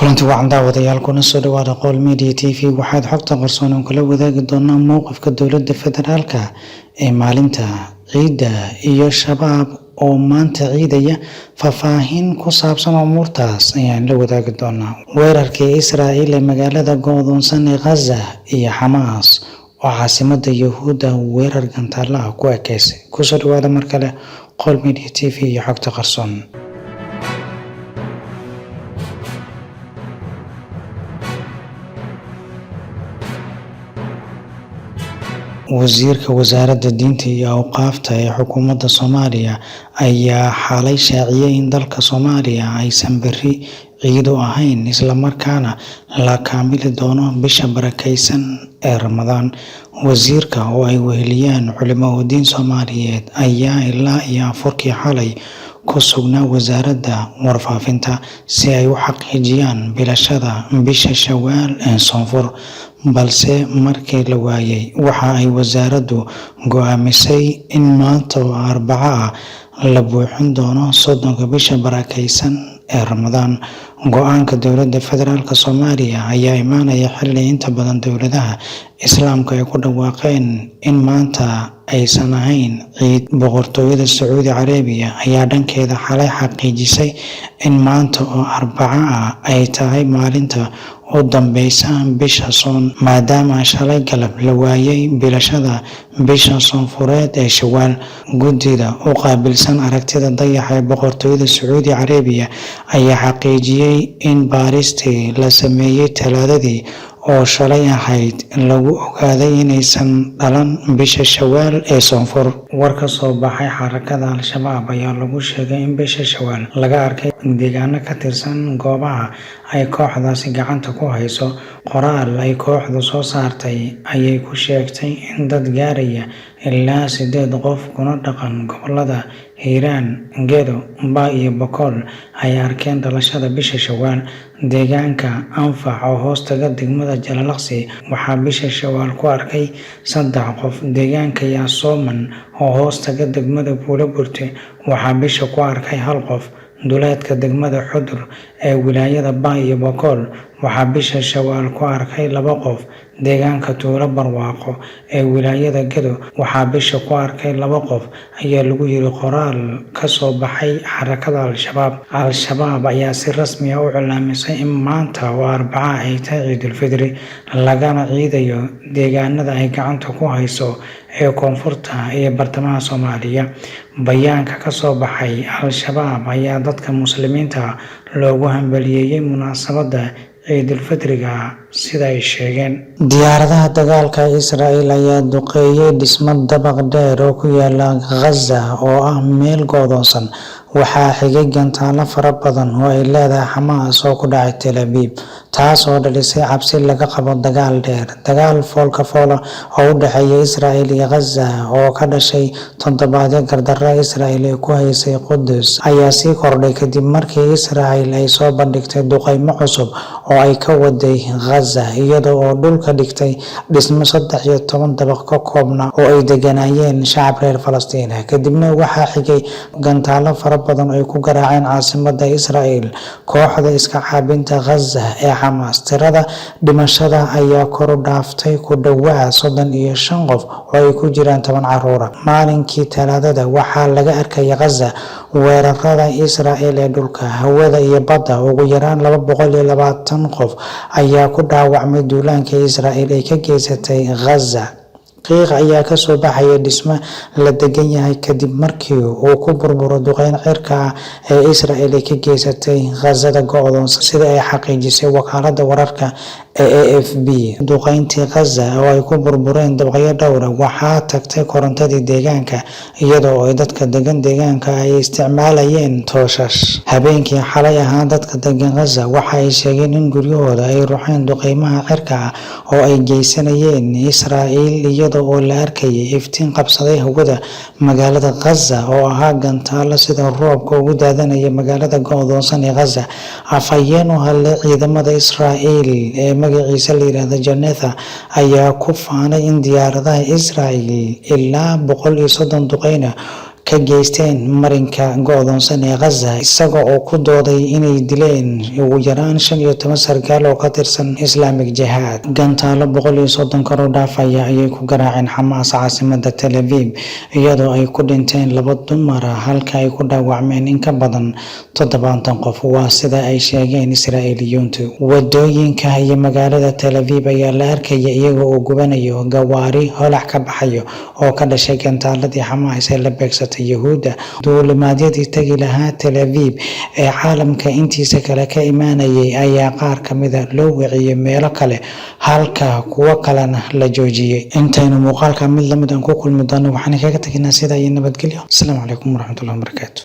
kulanti wacan daawadayaal kuna soo dhawaada Qowl Media TV. waxaad xogta qarsoon oo kala wadaagi doonaa mowqifka dowladda federaalka ee maalinta ciida iyo shabaab oo maanta ciidaya. faahfaahin ku saabsan umuurtaas ayaan la wadaagi doonaa. weerarkii Israa'iil ee magaalada go'doonsan ee Gaza iyo Xamaas oo caasimadda Yahuudda weerar gantaalaha ku ekeysay. kusoo dhawaada mar kale Qowl Media TV iyo xogta qarsoon. wasiirka wasaaradda diinta iyo awqaafta ee xukuumadda Soomaaliya ayaa xalay shaaciyay in dalka Soomaaliya aysan berri ciid u ahayn, isla markaana la kaamili doono bisha barakeysan ee Ramadaan. wasiirka oo ay weheliyaan culimo diin Soomaaliyeed ayaa ilaa iyo afurkii xalay ku sugnaa wasaaradda warfaafinta si ay u xaqiijiyaan bilashada bisha Shawaal ee Soonfur, balse markii la waayay waxa ay wasaaraddu go'aamisay in maanta oo Arbaco ah la buuxin doono 30 bisha barakeysan ee Ramadaan. go'aanka dowladda federaalka Soomaaliya ayaa imaanaya xilli inta badan dowladaha Islaamka ay ku dhawaaqeen in maanta aysan ahayn ciid. boqortooyada Sacuudi Carabiya ayaa dhankeeda xalay xaqiijisay in maanta oo Arbaco ah ay tahay maalinta u dambeysa bisha Soon, maadaama shalay galab la waayay bilashada bisha Soonfureed ee Shawaal. guddida u qaabilsan aragtida dayaxa ee boqortooyada Sacuudi Carabiya ayaa xaqiijiyay in baaristii la sameeyay Talaadadii oo shalay ahayd lagu ogaaday inaysan dhalan bisha Shawaal ee Soonfur. war ka soo baxay xarakada Al-Shabaab ayaa lagu sheegay in bisha Shawaal laga arkay deegaano ka tirsan goobaha ay kooxdaasi gacanta ku hayso. qoraal ay kooxdu soo saartay ayay ku sheegtay in dad gaaraya ilaa 8 qof kuna dhaqan gobolada Hiiraan, Gedo, Bay iyo Boqol ay arkeen dhalashada bisha Shawaal. deegaanka Anfac oo hoostaga degmada Jalalaqsi waxaa bisha Shawaal ku arkay 3 qof. deegaanka Yaasooman oo hoostaga degmada Buulaburte waxaa bisha ku arkay 1 qof. duleedka degmada Xudur ee wilaayada Bay iyo Boqol waxaa bisha Shawaal ku arkay 2 qof. deegaanka Tuulo Barwaaqo ee wilaayada Gedo waxaa bisha ku arkay 2 qof, ayaa lagu yiri qoraal ka soo baxay xarakada Al-Shabaab. Al-Shabaab ayaa si rasmi ah u calaamisay in maanta oo Arbaco ay tahay Ciidul Fidri, lagana ciidayo deegaanada ay gacanta ku hayso ee koonfurta iyo bartamaha Soomaaliya. bayaanka ka soo baxay Al-Shabaab ayaa dadka muslimiinta loogu hambalyeeyay munaasabadda Ciidul Fidriga sida ay sheegeen. diyaaradaha dagaalka Israa'iil ayaa duqeeyay dhismo dabaq dheer oo ku yaala Gaza oo ah meel go'doonsan. waxaa xigay gantaalo fara badan oo ay leedahay Xamaas oo ku dhacay Tel Aviv, taas oo dhalisay cabsi laga qabo dagaal dheer. dagaal foolka fool oo u dhexeeya Israa'iil iyo Gaza oo ka dhashay toddobaadyo gardarro Israa'iil ay ku haysay Qudus ayaa sii kordhay kadib markii Israa'iil ay soo bandhigtay duqeymo cusub oo ay ka waday Gaza, iyada oo dhulka dhigtay dhismo 13 dabaq ka koobnaa oo ay deganayeen shacab reer Falastiin. kadibna waxaa xigay gantaalo fara badan ay ku garaaceen caasimadda Israa'iil kooxda iska caabinta Gaza ee Xamaas. tirada dhimashada ayaa kor u dhaaftay ku dhawaad 35 qof oo ay ku jiraan 10 carruur. maalinkii Talaadada waxaa laga arkay Gaza weerarada Israa'iil ee dhulka, hawada iyo badda. ugu yaraan 220 qof ayaa ku dhaawacmay duulaanka Israa'iil ay ka geysatay Gaza. qiiq ayaa ka soo baxaya dhismo la degan yahay kadib markii uu ku burburo duqeyn cirka ah ee Israa'iil ay ka geysatay Gazada go'doonsan, sida ay xaqiijisay wakaaladda wararka ee AFP. duqeyntii Gaza oo ay ku burbureen dabaqyo dhowr ah waxaa tagtay korontadii deegaanka, iyadoo ay dadka degan deegaanka ay isticmaalayeen tooshash. habeenkii xalay ahaa dadka degan Gaza waxa ay sheegeen in guryahooda ay ruxeen duqeymaha cirka ah oo ay geysanayeen Israa'iil, iyadoo oo la arkayay iftiin qabsaday hawada magaalada Gaza oo ahaa gantaalo sida roobka ugu daadanaya magaalada go'doonsan ee Gaza. afhayeen u hadlay ciidamada Israa'iil ee magaciisa la yiraahdo Janetha ayaa ku faanay in diyaaradaha Israa'iil ilaa 130 duqeyna ka geysteen marinka go'doonsan ee Gaza, isaga oo ku dooday inay dileen ugu yaraan 15 sarkaal oo ka tirsan Islamic Jihad. Gantaalo 130 kor u dhaafaya ayay ku garaaceen Xamaas caasimadda Tel Aviv, iyadoo ay ku dhinteen 2 dumar ah halka ay ku dhaawacmeen in ka badan 70 qof. Waa sida ay sheegeen Israa'iiliyiintu. Wadooyinka iyo magaalada Tel Aviv ayaa la arkayay iyaga oo gubanayo gawaari holac ka baxayo oo ka dhashay gantaaladii Xamaas ee la beegsatay Yuhuudda. Duulimaadyadii tagi lahaa Tel Aviv ee caalamka intiisa kale ka imaanayay ayaa qaar ka mid ah loo wiciyay meelo kale, halka kuwo kalena la joojiyay. Intaynu muuqaalka mid lamid ah ku kulmi doono, waxaan kaga tagnaa sida iyo nabadgelyo. Asalaamu calaykum waraxmatullahi wabarakaatu.